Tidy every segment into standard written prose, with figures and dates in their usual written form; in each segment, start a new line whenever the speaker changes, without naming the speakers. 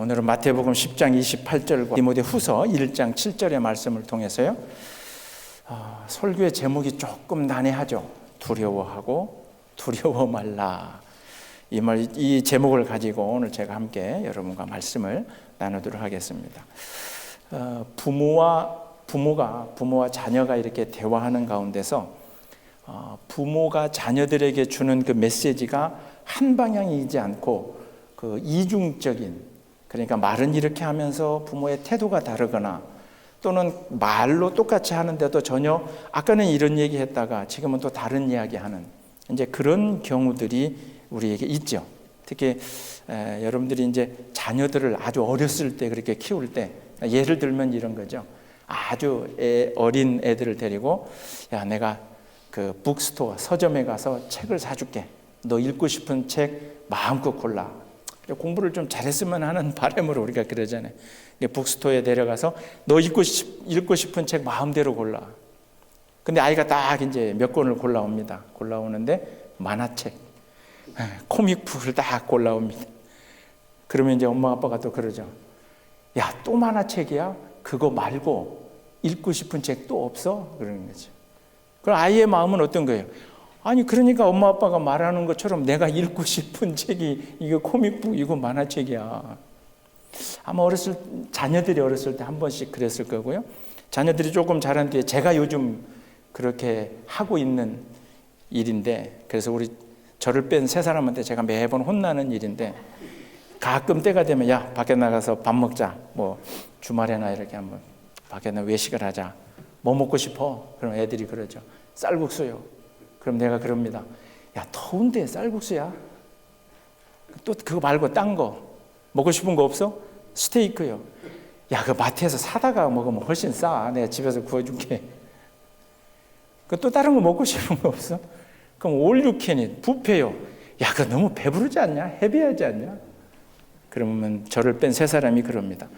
오늘은 마태복음 10장 28절과 디모데후서 1장 7절의 말씀을 통해서요. 설교의 제목이 조금 난해하죠. 두려워하고 두려워 말라. 이 제목을 가지고 오늘 제가 함께 여러분과 말씀을 나누도록 하겠습니다. 부모와 자녀가 이렇게 대화하는 가운데서 부모가 자녀들에게 주는 그 메시지가 한 방향이지 않고 그 이중적인, 그러니까 말은 이렇게 하면서 부모의 태도가 다르거나 또는 말로 똑같이 하는데도 전혀 아까는 이런 얘기 했다가 지금은 또 다른 이야기 하는 이제 그런 경우들이 우리에게 있죠. 특히 여러분들이 이제 자녀들을 아주 어렸을 때 그렇게 키울 때, 예를 들면 이런 거죠. 아주 어린 애들을 데리고, 야, 내가 그 북스토어 서점에 가서 책을 사줄게. 너 읽고 싶은 책 마음껏 골라. 공부를 좀 잘했으면 하는 바람으로 우리가 그러잖아요. 북스토어에 데려가서 너 읽고 싶은 책 마음대로 골라. 근데 아이가 딱 이제 몇 권을 골라옵니다. 골라오는데 만화책, 코믹북을 딱 골라옵니다. 그러면 이제 엄마 아빠가 또 그러죠. 야, 또 만화책이야? 그거 말고 읽고 싶은 책 또 없어? 그러는 거죠. 그럼 아이의 마음은 어떤 거예요? 아니, 그러니까 엄마 아빠가 말하는 것처럼 내가 읽고 싶은 책이 이거 코믹북, 이거 만화책이야. 아마 자녀들이 어렸을 때 한 번씩 그랬을 거고요. 자녀들이 조금 자란 뒤에 제가 요즘 그렇게 하고 있는 일인데, 그래서 저를 뺀 세 사람한테 제가 매번 혼나는 일인데, 가끔 때가 되면 야, 밖에 나가서 밥 먹자. 뭐 주말에나 이렇게 한번 밖에 나 외식을 하자. 뭐 먹고 싶어? 그럼 애들이 그러죠. 쌀국수요. 그럼 내가 그럽니다. 야, 더운데 쌀국수야? 또 그거 말고 딴 거 먹고 싶은 거 없어? 스테이크요. 야, 그 마트에서 사다가 먹으면 훨씬 싸. 내가 집에서 구워줄게. 또 다른 거 먹고 싶은 거 없어? 그럼 올 유 캔이 뷔페요. 야, 그거 너무 배부르지 않냐? 헤비하지 않냐? 그러면 저를 뺀 세 사람이 그럽니다.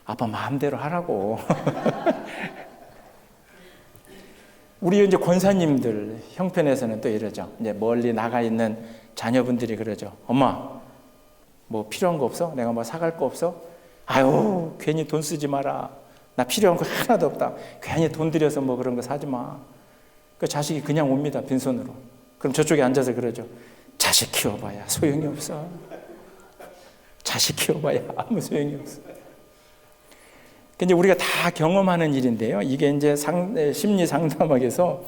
아빠 마음대로 하라고. 우리 이제 권사님들 형편에서는 또 이러죠. 이제 멀리 나가 있는 자녀분들이 그러죠. 엄마, 뭐 필요한 거 없어? 내가 뭐 사갈 거 없어? 아유, 괜히 돈 쓰지 마라. 나 필요한 거 하나도 없다. 괜히 돈 들여서 뭐 그런 거 사지 마. 그 자식이 그냥 옵니다. 빈손으로. 그럼 저쪽에 앉아서 그러죠. 자식 키워봐야 소용이 없어. 자식 키워봐야 아무 소용이 없어. 이제 우리가 다 경험하는 일인데요. 이게 이제 심리 상담학에서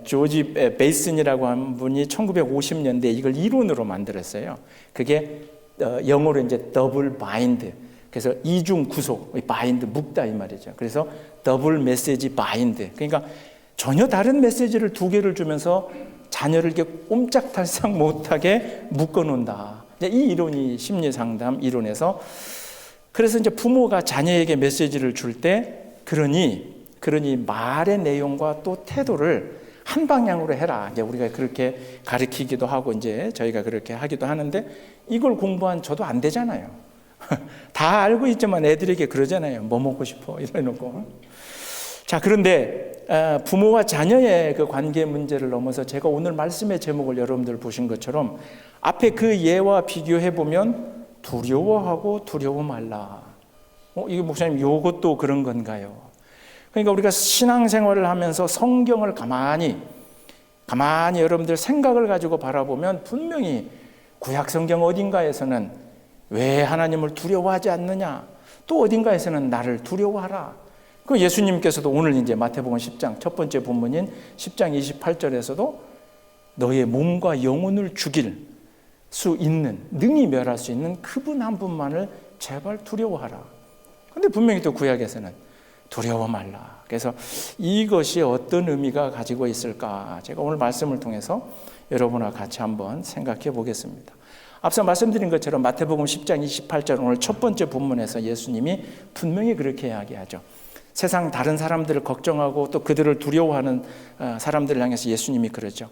조지 베이슨이라고 한 분이 1950년대 이걸 이론으로 만들었어요. 그게 영어로 이제 더블 바인드. 그래서 이중 구속, 바인드 묶다 이 말이죠. 그래서 더블 메시지 바인드. 그러니까 전혀 다른 메시지를 두 개를 주면서 자녀를 이렇게 옴짝달싹 못하게 묶어 놓는다. 이 이론이 심리 상담 이론에서, 그래서 이제 부모가 자녀에게 메시지를 줄 때 그러니 말의 내용과 또 태도를 한 방향으로 해라. 이제 우리가 그렇게 가르치기도 하고 이제 저희가 그렇게 하기도 하는데, 이걸 공부한 저도 안 되잖아요. 다 알고 있지만 애들에게 그러잖아요. 뭐 먹고 싶어? 이래놓고. 자, 그런데 부모와 자녀의 그 관계 문제를 넘어서 제가 오늘 말씀의 제목을 여러분들 보신 것처럼 앞에 그 예와 비교해 보면 두려워하고 두려워 말라. 이게 목사님 이것도 그런 건가요? 그러니까 우리가 신앙생활을 하면서 성경을 가만히 여러분들 생각을 가지고 바라보면 분명히 구약 성경 어딘가에서는 왜 하나님을 두려워하지 않느냐, 또 어딘가에서는 나를 두려워하라. 그 예수님께서도 오늘 이제 마태복음 10장 첫 번째 본문인 10장 28절에서도 너의 몸과 영혼을 죽일 수 있는, 능히 멸할 수 있는 그분 한 분만을 제발 두려워하라. 근데 분명히 또 구약에서는 두려워 말라. 그래서 이것이 어떤 의미가 가지고 있을까, 제가 오늘 말씀을 통해서 여러분과 같이 한번 생각해 보겠습니다. 앞서 말씀드린 것처럼 마태복음 10장 28절 오늘 첫 번째 본문에서 예수님이 분명히 그렇게 이야기하죠. 세상 다른 사람들을 걱정하고 또 그들을 두려워하는 사람들을 향해서 예수님이 그러죠.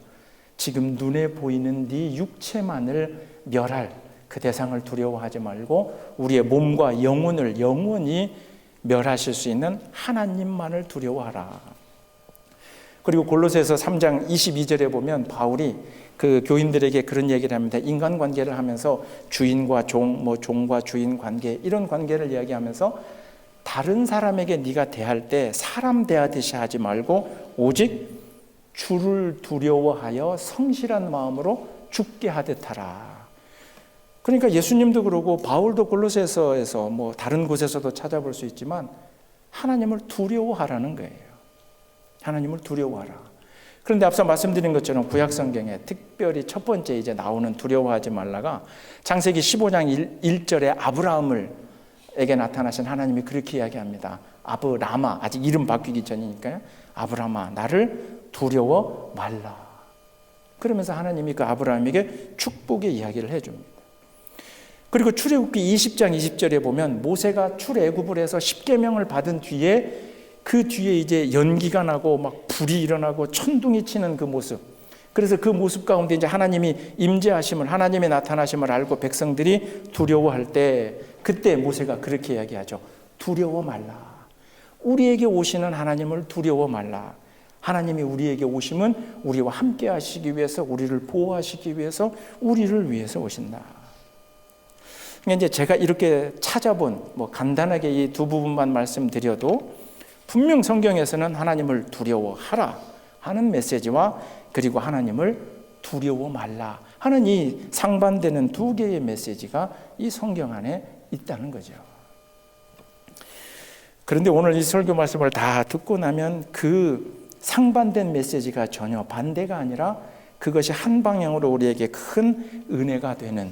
지금 눈에 보이는 네 육체만을 멸할 그 대상을 두려워하지 말고 우리의 몸과 영혼을 영원히 멸하실 수 있는 하나님만을 두려워하라. 그리고 골로새서 3장 22절에 보면 바울이 그 교인들에게 그런 얘기를 합니다. 인간관계를 하면서 주인과 종, 종과 주인 관계, 이런 관계를 이야기하면서 다른 사람에게 네가 대할 때 사람 대하듯이 하지 말고 오직 주를 두려워하여 성실한 마음으로 죽게 하듯 하라. 그러니까 예수님도 그러고 바울도 골로새서에서 다른 곳에서도 찾아볼 수 있지만 하나님을 두려워하라는 거예요. 하나님을 두려워하라. 그런데 앞서 말씀드린 것처럼 구약 성경에 특별히 첫 번째 이제 나오는 두려워하지 말라가 창세기 15장 1절에 아브라함에게 나타나신 하나님이 그렇게 이야기합니다. 아브라마, 아직 이름 바뀌기 전이니까요. 아브라마, 나를 두려워 말라. 그러면서 하나님이 그 아브라함에게 축복의 이야기를 해줍니다. 그리고 출애굽기 20장 20절에 보면 모세가 출애굽을 해서 십계명을 받은 뒤에 그 뒤에 이제 연기가 나고 막 불이 일어나고 천둥이 치는 그 모습. 그래서 그 모습 가운데 이제 하나님이 임재하심을, 하나님의 나타나심을 알고 백성들이 두려워할 때 그때 모세가 그렇게 이야기하죠. 두려워 말라. 우리에게 오시는 하나님을 두려워 말라. 하나님이 우리에게 오심은 우리와 함께 하시기 위해서, 우리를 보호하시기 위해서, 우리를 위해서 오신다. 그러니까 이제 제가 이렇게 찾아본 간단하게 이 두 부분만 말씀드려도 분명 성경에서는 하나님을 두려워하라 하는 메시지와 그리고 하나님을 두려워 말라 하는 이 상반되는 두 개의 메시지가 이 성경 안에 있다는 거죠. 그런데 오늘 이 설교 말씀을 다 듣고 나면 그 상반된 메시지가 전혀 반대가 아니라 그것이 한 방향으로 우리에게 큰 은혜가 되는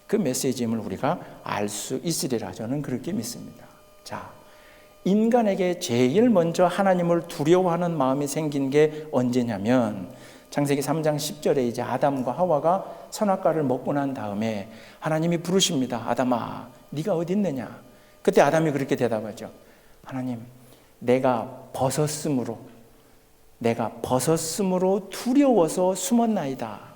그 메시지임을 우리가 알 수 있으리라 저는 그렇게 믿습니다. 자, 인간에게 제일 먼저 하나님을 두려워하는 마음이 생긴 게 언제냐면 창세기 3장 10절에 이제 아담과 하와가 선악과를 먹고 난 다음에 하나님이 부르십니다. 아담아, 네가 어디 있느냐? 그때 아담이 그렇게 대답하죠. 하나님, 내가 벗었으므로 두려워서 숨었나이다.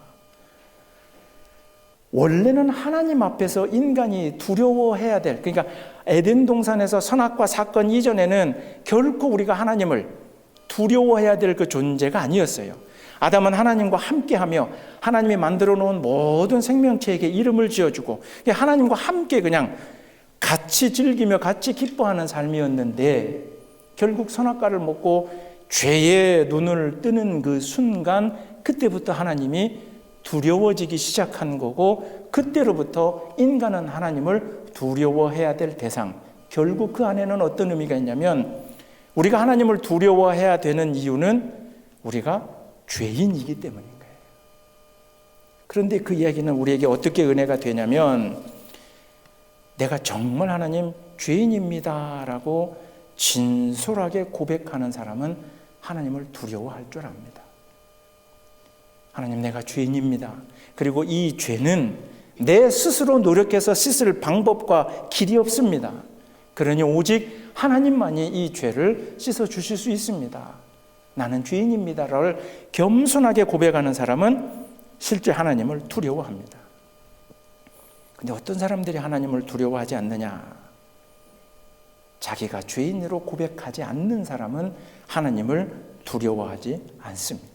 원래는 하나님 앞에서 인간이 두려워해야 될, 그러니까 에덴 동산에서 선악과 사건 이전에는 결코 우리가 하나님을 두려워해야 될 그 존재가 아니었어요. 아담은 하나님과 함께하며 하나님이 만들어 놓은 모든 생명체에게 이름을 지어주고 하나님과 함께 그냥 같이 즐기며 같이 기뻐하는 삶이었는데 결국 선악과를 먹고 죄의 눈을 뜨는 그 순간 그때부터 하나님이 두려워지기 시작한 거고 그때로부터 인간은 하나님을 두려워해야 될 대상. 결국 그 안에는 어떤 의미가 있냐면 우리가 하나님을 두려워해야 되는 이유는 우리가 죄인이기 때문인 거예요. 그런데 그 이야기는 우리에게 어떻게 은혜가 되냐면 내가 정말 하나님 죄인입니다 라고 진솔하게 고백하는 사람은 하나님을 두려워할 줄 압니다. 하나님, 내가 죄인입니다. 그리고 이 죄는 내 스스로 노력해서 씻을 방법과 길이 없습니다. 그러니 오직 하나님만이 이 죄를 씻어 주실 수 있습니다. 나는 죄인입니다를 겸손하게 고백하는 사람은 실제 하나님을 두려워합니다. 근데 어떤 사람들이 하나님을 두려워하지 않느냐? 자기가 죄인으로 고백하지 않는 사람은 하나님을 두려워하지 않습니다.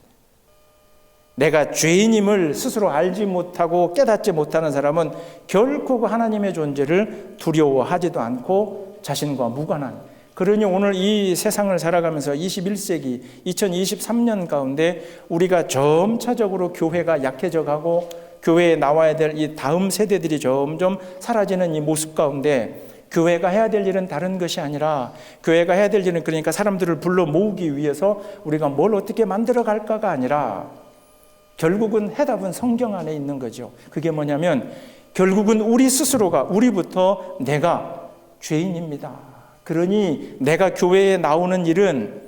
내가 죄인임을 스스로 알지 못하고 깨닫지 못하는 사람은 결코 그 하나님의 존재를 두려워하지도 않고 자신과 무관한, 그러니 오늘 이 세상을 살아가면서 21세기 2023년 가운데 우리가 점차적으로 교회가 약해져 가고 교회에 나와야 될 이 다음 세대들이 점점 사라지는 이 모습 가운데 교회가 해야 될 일은 다른 것이 아니라 교회가 해야 될 일은 그러니까 사람들을 불러 모으기 위해서 우리가 뭘 어떻게 만들어 갈까가 아니라 결국은 해답은 성경 안에 있는 거죠. 그게 뭐냐면 결국은 우리 스스로가 우리부터 내가 죄인입니다. 그러니 내가 교회에 나오는 일은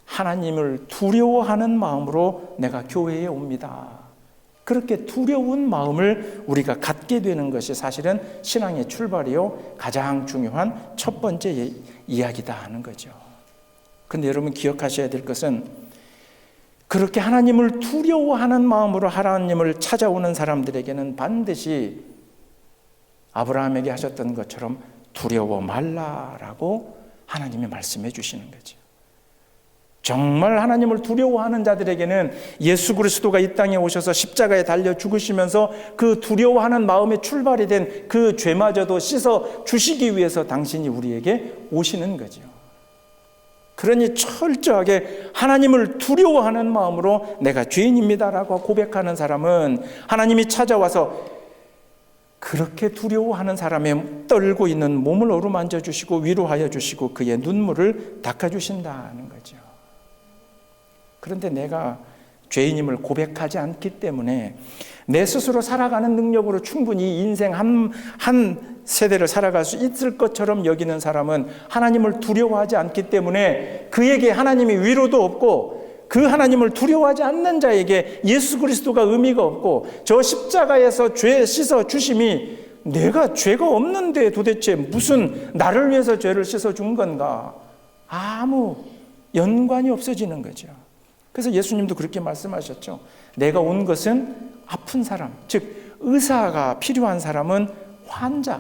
하나님을 두려워하는 마음으로 내가 교회에 옵니다. 그렇게 두려운 마음을 우리가 갖게 되는 것이 사실은 신앙의 출발이요 가장 중요한 첫 번째 이야기다 하는 거죠. 그런데 여러분 기억하셔야 될 것은 그렇게 하나님을 두려워하는 마음으로 하나님을 찾아오는 사람들에게는 반드시 아브라함에게 하셨던 것처럼 두려워 말라라고 하나님이 말씀해 주시는 거죠. 정말 하나님을 두려워하는 자들에게는 예수 그리스도가 이 땅에 오셔서 십자가에 달려 죽으시면서 그 두려워하는 마음에 출발이 된 그 죄마저도 씻어 주시기 위해서 당신이 우리에게 오시는 거죠. 그러니 철저하게 하나님을 두려워하는 마음으로 내가 죄인입니다라고 고백하는 사람은 하나님이 찾아와서 그렇게 두려워하는 사람의 떨고 있는 몸을 어루만져 주시고 위로하여 주시고 그의 눈물을 닦아 주신다는 거죠. 그런데 내가 죄인임을 고백하지 않기 때문에 내 스스로 살아가는 능력으로 충분히 인생 한 세대를 살아갈 수 있을 것처럼 여기는 사람은 하나님을 두려워하지 않기 때문에 그에게 하나님이 위로도 없고 그 하나님을 두려워하지 않는 자에게 예수 그리스도가 의미가 없고 저 십자가에서 죄 씻어 주심이 내가 죄가 없는데 도대체 무슨 나를 위해서 죄를 씻어 준 건가? 아무 연관이 없어지는 거죠. 그래서 예수님도 그렇게 말씀하셨죠. 내가 온 것은 아픈 사람, 즉 의사가 필요한 사람은 환자,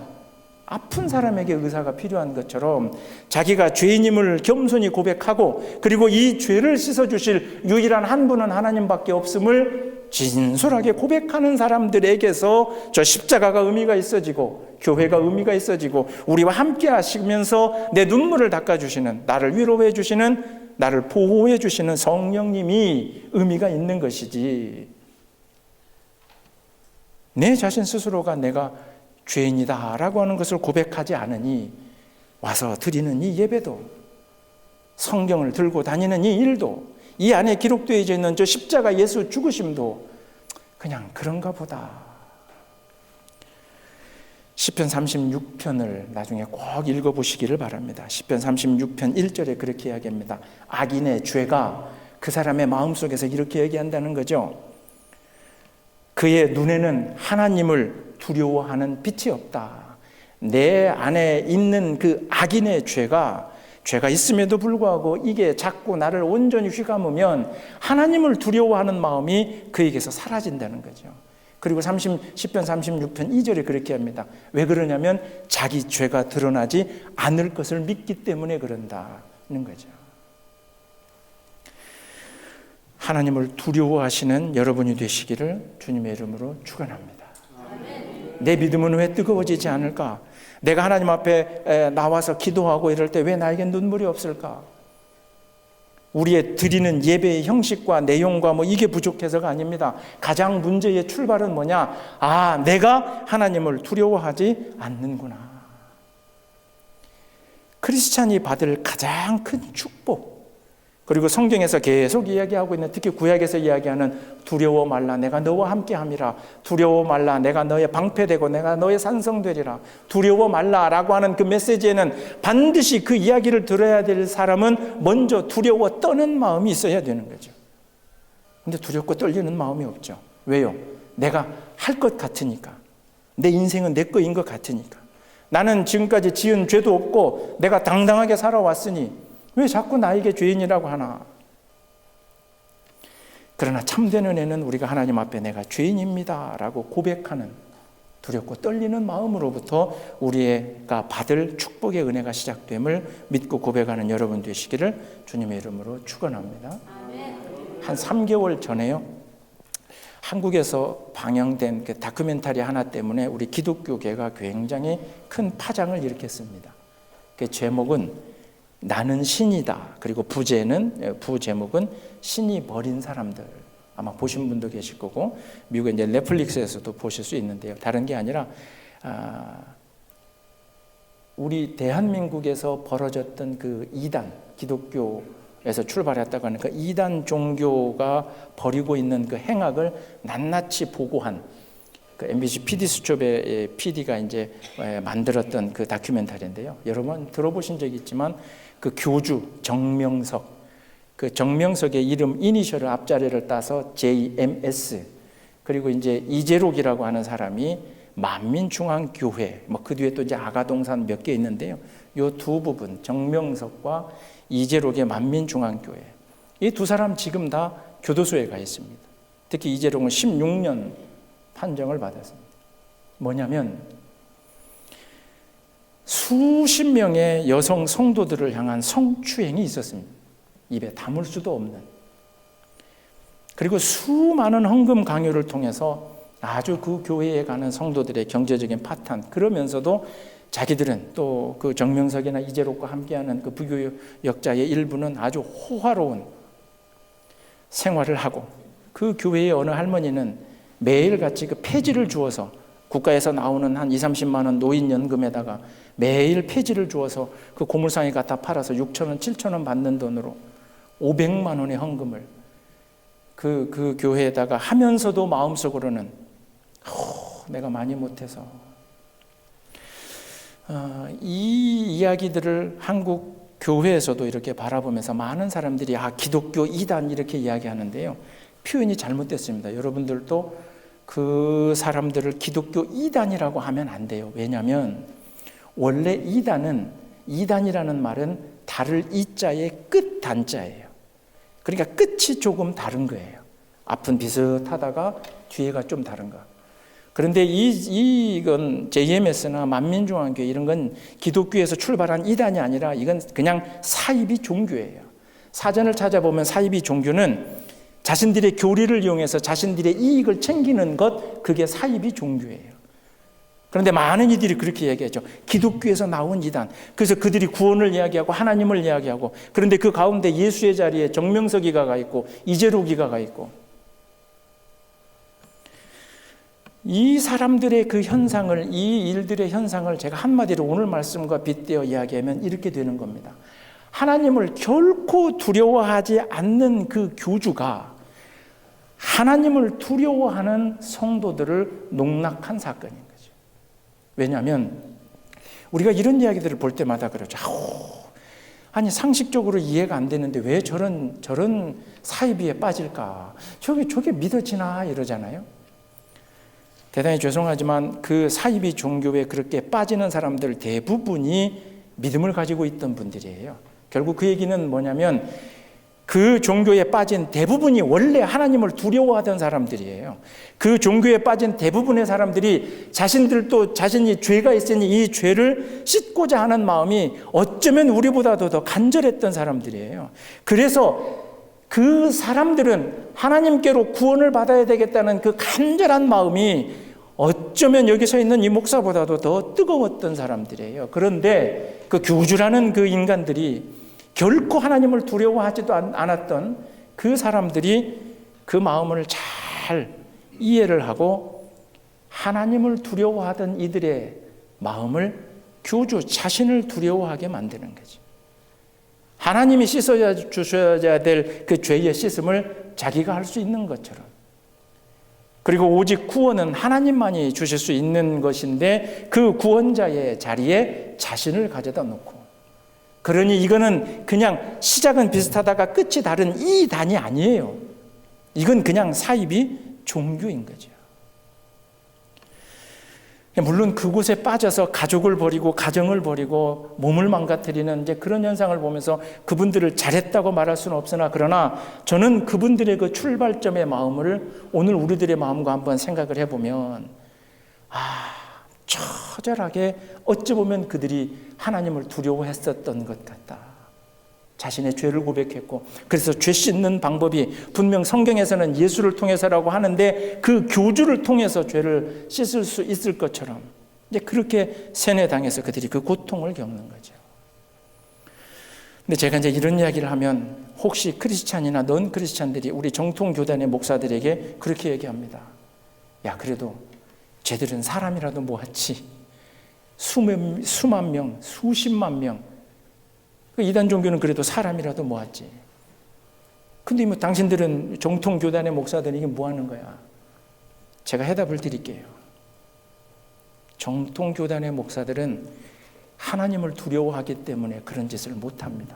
아픈 사람에게 의사가 필요한 것처럼 자기가 죄인임을 겸손히 고백하고 그리고 이 죄를 씻어주실 유일한 한 분은 하나님밖에 없음을 진솔하게 고백하는 사람들에게서 저 십자가가 의미가 있어지고 교회가 의미가 있어지고 우리와 함께 하시면서 내 눈물을 닦아주시는, 나를 위로해 주시는, 나를 보호해 주시는 성령님이 의미가 있는 것이지, 내 자신 스스로가 내가 죄인이다 라고 하는 것을 고백하지 않으니 와서 드리는 이 예배도, 성경을 들고 다니는 이 일도, 이 안에 기록되어 있는 저 십자가 예수 죽으심도 그냥 그런가 보다. 시편 36편을 나중에 꼭 읽어보시기를 바랍니다. 시편 36편 1절에 그렇게 이야기합니다. 악인의 죄가 그 사람의 마음속에서 이렇게 얘기한다는 거죠. 그의 눈에는 하나님을 두려워하는 빛이 없다. 내 안에 있는 그 악인의 죄가 있음에도 불구하고 이게 자꾸 나를 온전히 휘감으면 하나님을 두려워하는 마음이 그에게서 사라진다는 거죠. 그리고 시편 36편 2절에 그렇게 합니다. 왜 그러냐면 자기 죄가 드러나지 않을 것을 믿기 때문에 그런다는 거죠. 하나님을 두려워하시는 여러분이 되시기를 주님의 이름으로 축원합니다. 내 믿음은 왜 뜨거워지지 않을까? 내가 하나님 앞에 나와서 기도하고 이럴 때 왜 나에게 눈물이 없을까? 우리의 드리는 예배의 형식과 내용과 이게 부족해서가 아닙니다. 가장 문제의 출발은 뭐냐? 내가 하나님을 두려워하지 않는구나. 크리스찬이 받을 가장 큰 축복, 그리고 성경에서 계속 이야기하고 있는, 특히 구약에서 이야기하는 두려워 말라 내가 너와 함께함이라, 두려워 말라 내가 너의 방패되고 내가 너의 산성되리라, 두려워 말라라고 하는 그 메시지에는 반드시 그 이야기를 들어야 될 사람은 먼저 두려워 떠는 마음이 있어야 되는 거죠. 근데 두렵고 떨리는 마음이 없죠. 왜요? 내가 할 것 같으니까. 내 인생은 내 거인 것 같으니까. 나는 지금까지 지은 죄도 없고 내가 당당하게 살아왔으니 왜 자꾸 나에게 죄인이라고 하나? 그러나 참된 은혜는 우리가 하나님 앞에 내가 죄인입니다 라고 고백하는 두렵고 떨리는 마음으로부터 우리가 받을 축복의 은혜가 시작됨을 믿고 고백하는 여러분 되시기를 주님의 이름으로 축원합니다. 한 3개월 전에요, 한국에서 방영된 그 다큐멘터리 하나 때문에 우리 기독교계가 굉장히 큰 파장을 일으켰습니다. 그 제목은 나는 신이다. 그리고 부제목은 신이 버린 사람들. 아마 보신 분도 계실 거고, 미국의 이제 넷플릭스에서도 보실 수 있는데요. 다른 게 아니라 우리 대한민국에서 벌어졌던 그 이단, 기독교에서 출발했다고 하는 그 이단 종교가 벌이고 있는 그 행악을 낱낱이 보고한 그 MBC PD수첩의 PD가 이제 만들었던 그 다큐멘터리인데요. 여러분 들어보신 적 있지만 그 교주 정명석, 그 정명석의 이름 이니셜을 앞자리를 따서 JMS, 그리고 이제 이재록이라고 하는 사람이 만민중앙교회, 그 뒤에 또 이제 아가동산 몇 개 있는데요. 요 두 부분, 정명석과 이재록의 만민중앙교회, 이 두 사람 지금 다 교도소에 가 있습니다. 특히 이재록은 16년 판정을 받았습니다. 뭐냐면 수십 명의 여성 성도들을 향한 성추행이 있었습니다. 입에 담을 수도 없는, 그리고 수많은 헌금 강요를 통해서 아주 그 교회에 가는 성도들의 경제적인 파탄, 그러면서도 자기들은 또 그 정명석이나 이재록과 함께하는 그 부교역자의 일부는 아주 호화로운 생활을 하고, 그 교회의 어느 할머니는 매일같이 그 폐지를 주어서 국가에서 나오는 한 2~30만 원 노인연금에다가 매일 폐지를 주어서 그 고물상에 갖다 팔아서 6,000원, 7,000원 받는 돈으로 500만 원의 헌금을 그 교회에다가 하면서도 마음속으로는 내가 많이 못해서, 이 이야기들을 한국 교회에서도 이렇게 바라보면서 많은 사람들이 기독교 이단 이렇게 이야기하는데요, 표현이 잘못됐습니다. 여러분들도 그 사람들을 기독교 이단이라고 하면 안 돼요. 왜냐하면 원래 이단이라는 말은 다를 이자의 끝 단자예요. 그러니까 끝이 조금 다른 거예요. 앞은 비슷하다가 뒤에가 좀 다른가. 그런데 이건 JMS나 만민중앙교회 이런 건 기독교에서 출발한 이단이 아니라 이건 그냥 사이비 종교예요. 사전을 찾아보면 사이비 종교는 자신들의 교리를 이용해서 자신들의 이익을 챙기는 것, 그게 사이비 종교예요. 그런데 많은 이들이 그렇게 얘기하죠. 기독교에서 나온 이단. 그래서 그들이 구원을 이야기하고 하나님을 이야기하고, 그런데 그 가운데 예수의 자리에 정명석이가 가 있고 이재록이가 가 있고, 이 사람들의 그 현상을, 이 일들의 현상을 제가 한마디로 오늘 말씀과 빗대어 이야기하면 이렇게 되는 겁니다. 하나님을 결코 두려워하지 않는 그 교주가 하나님을 두려워하는 성도들을 농락한 사건인 거죠. 왜냐하면 우리가 이런 이야기들을 볼 때마다 그러죠. 아니 상식적으로 이해가 안 되는데 왜 저런 사이비에 빠질까? 저게 믿어지나 이러잖아요. 대단히 죄송하지만 그 사이비 종교에 그렇게 빠지는 사람들 대부분이 믿음을 가지고 있던 분들이에요. 결국 그 얘기는 뭐냐면 그 종교에 빠진 대부분이 원래 하나님을 두려워하던 사람들이에요. 그 종교에 빠진 대부분의 사람들이 자신들도 자신이 죄가 있으니 이 죄를 씻고자 하는 마음이 어쩌면 우리보다도 더 간절했던 사람들이에요. 그래서 그 사람들은 하나님께로 구원을 받아야 되겠다는 그 간절한 마음이 어쩌면 여기 서 있는 이 목사보다도 더 뜨거웠던 사람들이에요. 그런데 그 교주라는 그 인간들이 결코 하나님을 두려워하지도 않았던 그 사람들이 그 마음을 잘 이해를 하고 하나님을 두려워하던 이들의 마음을 교주 자신을 두려워하게 만드는 거죠. 하나님이 씻어야 주셔야 될 그 죄의 씻음을 자기가 할 수 있는 것처럼, 그리고 오직 구원은 하나님만이 주실 수 있는 것인데 그 구원자의 자리에 자신을 가져다 놓고, 그러니 이거는 그냥 시작은 비슷하다가 끝이 다른 이단이 아니에요. 이건 그냥 사이비 종교인 거죠. 물론 그곳에 빠져서 가족을 버리고 가정을 버리고 몸을 망가뜨리는 이제 그런 현상을 보면서 그분들을 잘했다고 말할 수는 없으나, 그러나 저는 그분들의 그 출발점의 마음을 오늘 우리들의 마음과 한번 생각을 해보면, 처절하게 어찌 보면 그들이 하나님을 두려워했었던 것 같다. 자신의 죄를 고백했고, 그래서 죄 씻는 방법이 분명 성경에서는 예수를 통해서라고 하는데 그 교주를 통해서 죄를 씻을 수 있을 것처럼 이제 그렇게 세뇌당해서 그들이 그 고통을 겪는 거죠. 근데 제가 이제 이런 이야기를 하면 혹시 크리스찬이나 넌 크리스찬들이 우리 정통 교단의 목사들에게 그렇게 얘기합니다. 야, 그래도 쟤들은 사람이라도 모았지. 수만 명, 수십만 명. 그 이단 종교는 그래도 사람이라도 모았지. 근데 뭐 당신들은 정통 교단의 목사들은 이게 뭐 하는 거야? 제가 해답을 드릴게요. 정통 교단의 목사들은 하나님을 두려워하기 때문에 그런 짓을 못 합니다.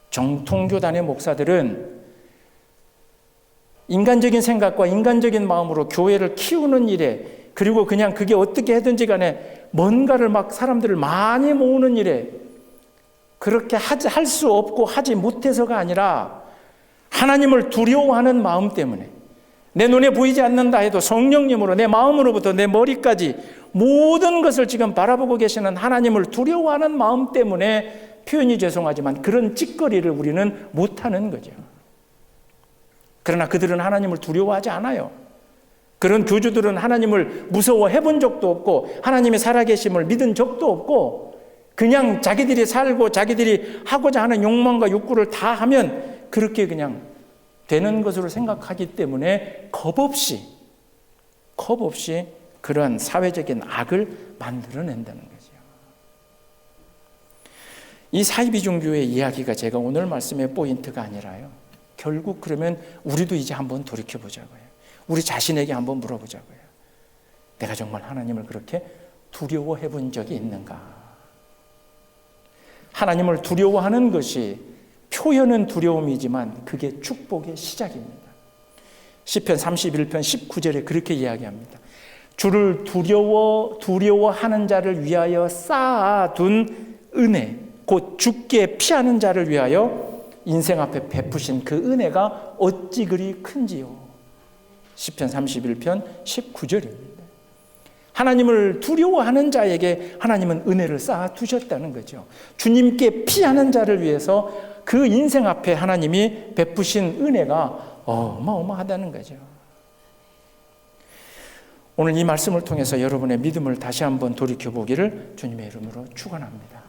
정통 교단의 목사들은 인간적인 생각과 인간적인 마음으로 교회를 키우는 일에, 그리고 그냥 그게 어떻게 하든지 간에 뭔가를 막 사람들을 많이 모으는 일에 그렇게 할 수 없고 하지 못해서가 아니라 하나님을 두려워하는 마음 때문에, 내 눈에 보이지 않는다 해도 성령님으로 내 마음으로부터 내 머리까지 모든 것을 지금 바라보고 계시는 하나님을 두려워하는 마음 때문에 표현이 죄송하지만 그런 찌꺼리를 우리는 못하는 거죠. 그러나 그들은 하나님을 두려워하지 않아요. 그런 교주들은 하나님을 무서워해 본 적도 없고 하나님의 살아계심을 믿은 적도 없고 그냥 자기들이 살고 자기들이 하고자 하는 욕망과 욕구를 다 하면 그렇게 그냥 되는 것으로 생각하기 때문에 겁없이 그러한 사회적인 악을 만들어낸다는 거죠. 이 사이비종교의 이야기가 제가 오늘 말씀의 포인트가 아니라요. 결국 그러면 우리도 이제 한번 돌이켜보자고요. 우리 자신에게 한번 물어보자고요. 내가 정말 하나님을 그렇게 두려워해 본 적이 있는가? 하나님을 두려워하는 것이 표현은 두려움이지만 그게 축복의 시작입니다. 시편 31편 19절에 그렇게 이야기합니다. 주를 두려워하는 자를 위하여 쌓아둔 은혜, 곧 죽게 피하는 자를 위하여 인생 앞에 베푸신 그 은혜가 어찌 그리 큰지요. 시편 31편 19절입니다. 하나님을 두려워하는 자에게 하나님은 은혜를 쌓아두셨다는 거죠. 주님께 피하는 자를 위해서 그 인생 앞에 하나님이 베푸신 은혜가 어마어마하다는 거죠. 오늘 이 말씀을 통해서 여러분의 믿음을 다시 한번 돌이켜보기를 주님의 이름으로 축원합니다.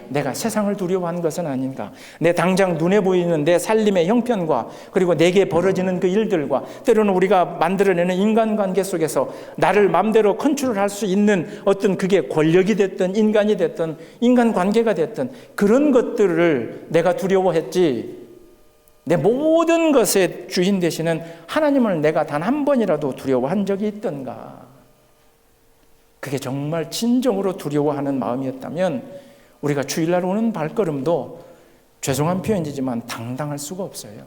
내가 세상을 두려워한 것은 아닌가? 내 당장 눈에 보이는 내 삶의 형편과 그리고 내게 벌어지는 그 일들과 때로는 우리가 만들어내는 인간관계 속에서 나를 마음대로 컨트롤할 수 있는 어떤 그게 권력이 됐든 인간이 됐든 인간관계가 됐든 그런 것들을 내가 두려워했지 내 모든 것의 주인 되시는 하나님을 내가 단 한 번이라도 두려워한 적이 있던가? 그게 정말 진정으로 두려워하는 마음이었다면 우리가 주일날 오는 발걸음도 죄송한 표현이지만 당당할 수가 없어요.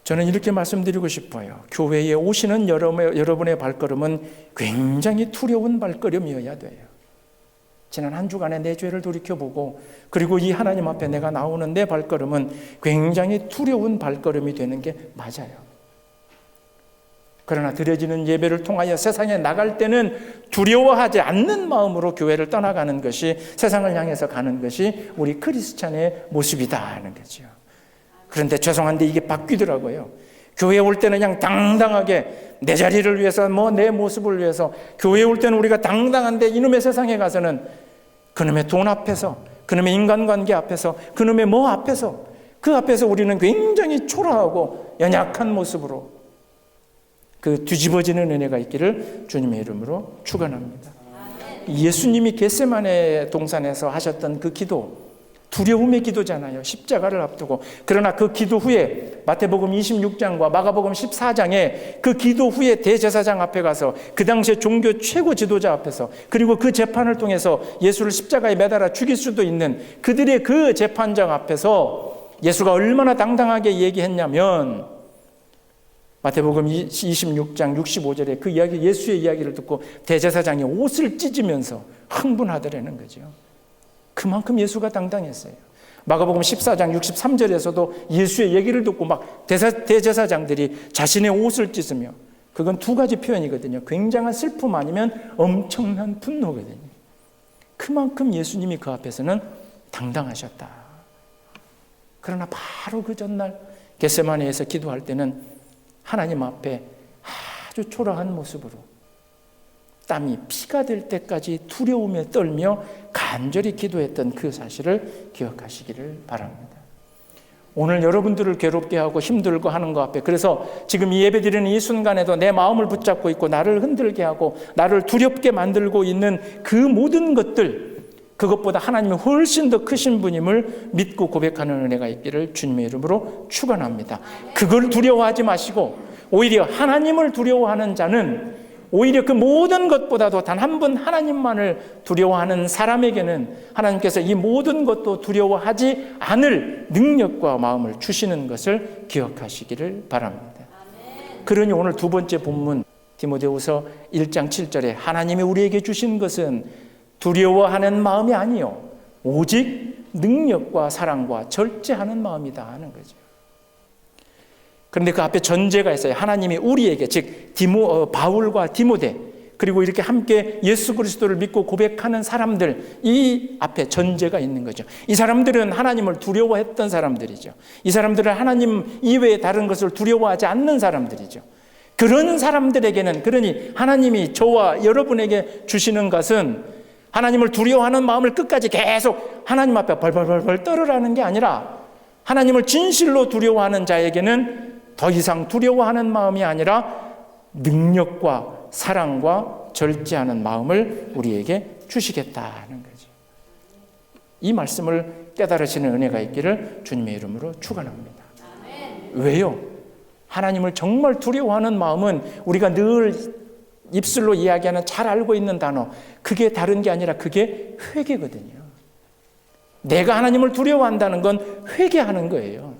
저는 이렇게 말씀드리고 싶어요. 교회에 오시는 여러분의 발걸음은 굉장히 두려운 발걸음이어야 돼요. 지난 한 주간의 내 죄를 돌이켜보고 그리고 이 하나님 앞에 내가 나오는 내 발걸음은 굉장히 두려운 발걸음이 되는 게 맞아요. 그러나 드려지는 예배를 통하여 세상에 나갈 때는 두려워하지 않는 마음으로 교회를 떠나가는 것이 세상을 향해서 가는 것이 우리 크리스찬의 모습이다 하는 거죠. 그런데 죄송한데 이게 바뀌더라고요. 교회에 올 때는 그냥 당당하게 내 자리를 위해서 내 모습을 위해서 교회에 올 때는 우리가 당당한데 이놈의 세상에 가서는 그놈의 돈 앞에서 그놈의 인간관계 앞에서 그놈의 앞에서 그 앞에서 우리는 굉장히 초라하고 연약한 모습으로 그 뒤집어지는 은혜가 있기를 주님의 이름으로 축원합니다. 예수님이 겟세마네 동산에서 하셨던 그 기도 두려움의 기도잖아요. 십자가를 앞두고. 그러나 그 기도 후에 마태복음 26장과 마가복음 14장에 그 기도 후에 대제사장 앞에 가서 그 당시에 종교 최고 지도자 앞에서 그리고 그 재판을 통해서 예수를 십자가에 매달아 죽일 수도 있는 그들의 그 재판장 앞에서 예수가 얼마나 당당하게 얘기했냐면 마태복음 26장 65절에 그 이야기, 예수의 이야기를 듣고 대제사장이 옷을 찢으면서 흥분하더라는 거죠. 그만큼 예수가 당당했어요. 마가복음 14장 63절에서도 예수의 얘기를 듣고 막 대제사장들이 자신의 옷을 찢으며 그건 두 가지 표현이거든요. 굉장한 슬픔 아니면 엄청난 분노거든요. 그만큼 예수님이 그 앞에서는 당당하셨다. 그러나 바로 그 전날 겟세마네에서 기도할 때는 하나님 앞에 아주 초라한 모습으로 땀이 피가 될 때까지 두려움에 떨며 간절히 기도했던 그 사실을 기억하시기를 바랍니다. 오늘 여러분들을 괴롭게 하고 힘들고 하는 것 앞에 그래서 지금 이 예배드리는 이 순간에도 내 마음을 붙잡고 있고 나를 흔들게 하고 나를 두렵게 만들고 있는 그 모든 것들 그것보다 하나님이 훨씬 더 크신 분임을 믿고 고백하는 은혜가 있기를 주님의 이름으로 축원합니다. 그걸 두려워하지 마시고 오히려 하나님을 두려워하는 자는 오히려 그 모든 것보다도 단 한 번 하나님만을 두려워하는 사람에게는 하나님께서 이 모든 것도 두려워하지 않을 능력과 마음을 주시는 것을 기억하시기를 바랍니다. 그러니 오늘 두 번째 본문 디모데후서 1장 7절에 하나님이 우리에게 주신 것은 두려워하는 마음이 아니요 오직 능력과 사랑과 절제하는 마음이다 하는 거죠. 그런데 그 앞에 전제가 있어요. 하나님이 우리에게 즉 바울과 디모데 그리고 이렇게 함께 예수 그리스도를 믿고 고백하는 사람들, 이 앞에 전제가 있는 거죠. 이 사람들은 하나님을 두려워했던 사람들이죠. 이 사람들은 하나님 이외에 다른 것을 두려워하지 않는 사람들이죠. 그런 사람들에게는, 그러니 하나님이 저와 여러분에게 주시는 것은 하나님을 두려워하는 마음을 끝까지 계속 하나님 앞에 벌벌벌 떨으라는 게 아니라, 하나님을 진실로 두려워하는 자에게는 더 이상 두려워하는 마음이 아니라 능력과 사랑과 절제하는 마음을 우리에게 주시겠다는 거죠. 이 말씀을 깨달으시는 은혜가 있기를 주님의 이름으로 축원합니다. 왜요? 하나님을 정말 두려워하는 마음은 우리가 늘 입술로 이야기하는 잘 알고 있는 단어, 그게 다른 게 아니라 그게 회개거든요. 내가 하나님을 두려워한다는 건 회개하는 거예요.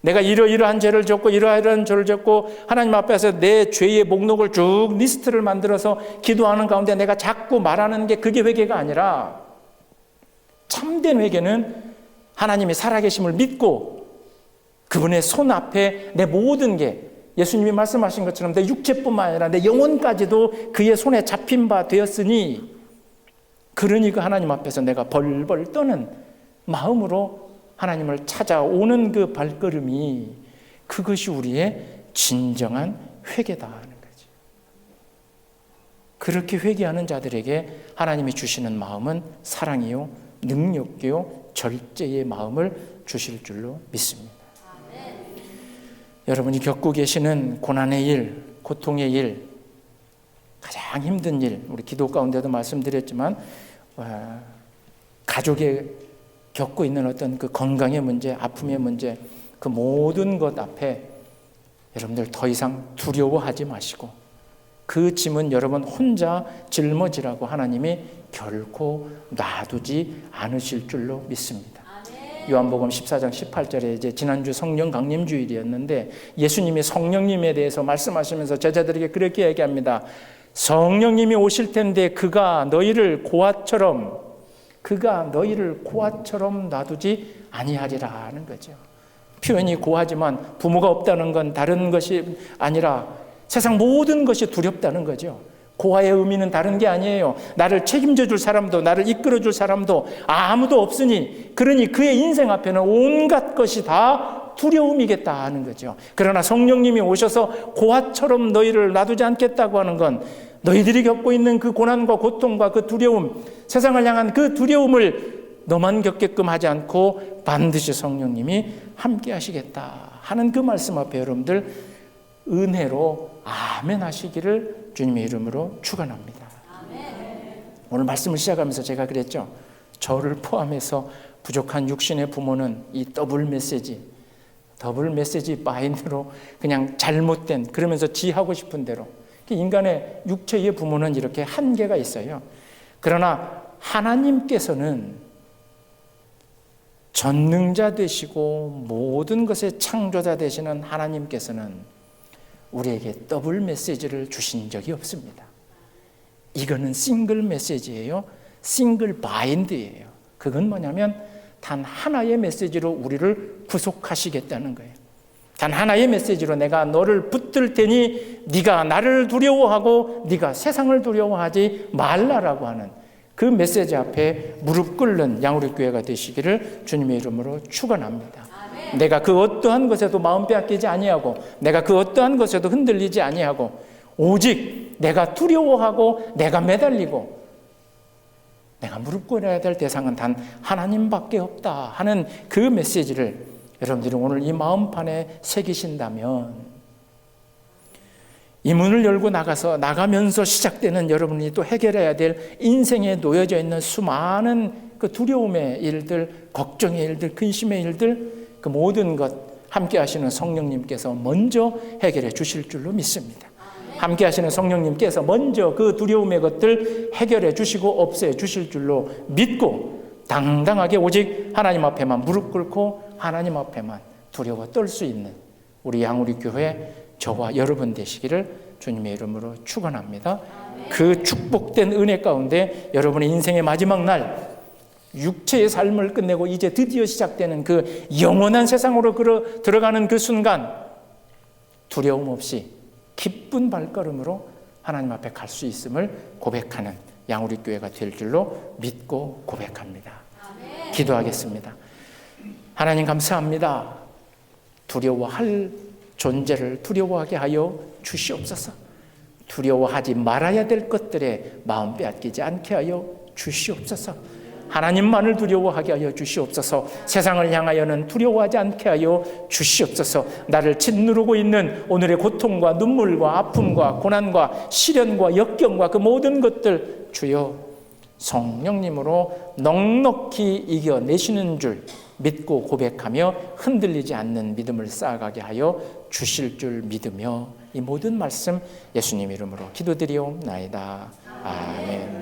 내가 이러이러한 죄를 졌고 이러이러한 죄를 졌고 하나님 앞에서 내 죄의 목록을 쭉 리스트를 만들어서 기도하는 가운데 내가 자꾸 말하는 게, 그게 회개가 아니라, 참된 회개는 하나님이 살아계심을 믿고 그분의 손 앞에 내 모든 게, 예수님이 말씀하신 것처럼 내 육체뿐만 아니라 내 영혼까지도 그의 손에 잡힌 바 되었으니, 그러니 그 하나님 앞에서 내가 벌벌 떠는 마음으로 하나님을 찾아오는 그 발걸음이, 그것이 우리의 진정한 회개다 하는 거지. 그렇게 회개하는 자들에게 하나님이 주시는 마음은 사랑이요, 능력이요, 절제의 마음을 주실 줄로 믿습니다. 여러분이 겪고 계시는 고난의 일, 고통의 일, 가장 힘든 일, 우리 기도 가운데도 말씀드렸지만 가족에 겪고 있는 어떤 그 건강의 문제, 아픔의 문제, 그 모든 것 앞에 여러분들 더 이상 두려워하지 마시고, 그 짐은 여러분 혼자 짊어지라고 하나님이 결코 놔두지 않으실 줄로 믿습니다. 요한복음 14장 18절에 이제 지난주 성령 강림 주일이었는데 예수님이 성령님에 대해서 말씀하시면서 제자들에게 그렇게 얘기합니다. 성령님이 오실 텐데 그가 너희를 고아처럼 놔두지 아니하리라는 거죠. 표현이 고하지만 부모가 없다는 건 다른 것이 아니라 세상 모든 것이 두렵다는 거죠. 고아의 의미는 다른 게 아니에요. 나를 책임져 줄 사람도, 나를 이끌어 줄 사람도 아무도 없으니, 그러니 그의 인생 앞에는 온갖 것이 다 두려움이겠다 하는 거죠. 그러나 성령님이 오셔서 고아처럼 너희를 놔두지 않겠다고 하는 건, 너희들이 겪고 있는 그 고난과 고통과 그 두려움, 세상을 향한 그 두려움을 너만 겪게끔 하지 않고 반드시 성령님이 함께 하시겠다 하는 그 말씀 앞에 여러분들 은혜로 아멘 하시기를 주님의 이름으로 축원합니다. 오늘 말씀을 시작하면서 제가 그랬죠. 저를 포함해서 부족한 육신의 부모는 이 더블 메시지 마인드로 그냥 잘못된, 그러면서 지 하고 싶은 대로, 인간의 육체의 부모는 이렇게 한계가 있어요. 그러나 하나님께서는 전능자 되시고 모든 것의 창조자 되시는 하나님께서는 우리에게 더블 메시지를 주신 적이 없습니다. 이거는 싱글 메시지예요. 싱글 마인드예요. 그건 뭐냐면 단 하나의 메시지로 우리를 구속하시겠다는 거예요. 단 하나의 메시지로 내가 너를 붙들 테니 네가 나를 두려워하고 네가 세상을 두려워하지 말라라고 하는 그 메시지 앞에 무릎 꿇는 양우리교회가 되시기를 주님의 이름으로 축원합니다. 내가 그 어떠한 것에도 마음 빼앗기지 아니하고, 내가 그 어떠한 것에도 흔들리지 아니하고, 오직 내가 두려워하고 내가 매달리고 내가 무릎 꿇어야 될 대상은 단 하나님밖에 없다 하는 그 메시지를 여러분들이 오늘 이 마음판에 새기신다면, 이 문을 열고 나가면서 시작되는 여러분이 또 해결해야 될 인생에 놓여져 있는 수많은 그 두려움의 일들, 걱정의 일들, 근심의 일들, 그 모든 것 함께 하시는 성령님께서 먼저 해결해 주실 줄로 믿습니다. 함께 하시는 성령님께서 먼저 그 두려움의 것들 해결해 주시고 없애 주실 줄로 믿고 당당하게 오직 하나님 앞에만 무릎 꿇고 하나님 앞에만 두려워 떨 수 있는 우리 양우리교회 저와 여러분 되시기를 주님의 이름으로 축원합니다. 그 축복된 은혜 가운데 여러분의 인생의 마지막 날, 육체의 삶을 끝내고 이제 드디어 시작되는 그 영원한 세상으로 들어가는 그 순간, 두려움 없이 기쁜 발걸음으로 하나님 앞에 갈 수 있음을 고백하는 양우리 교회가 될 줄로 믿고 고백합니다. 기도하겠습니다. 하나님 감사합니다. 두려워할 존재를 두려워하게 하여 주시옵소서. 두려워하지 말아야 될 것들에 마음 빼앗기지 않게 하여 주시옵소서. 하나님만을 두려워하게 하여 주시옵소서. 세상을 향하여는 두려워하지 않게 하여 주시옵소서. 나를 짓누르고 있는 오늘의 고통과 눈물과 아픔과 고난과 시련과 역경과 그 모든 것들 주여 성령님으로 넉넉히 이겨내시는 줄 믿고 고백하며 흔들리지 않는 믿음을 쌓아가게 하여 주실 줄 믿으며 이 모든 말씀 예수님 이름으로 기도드리옵나이다. 아멘.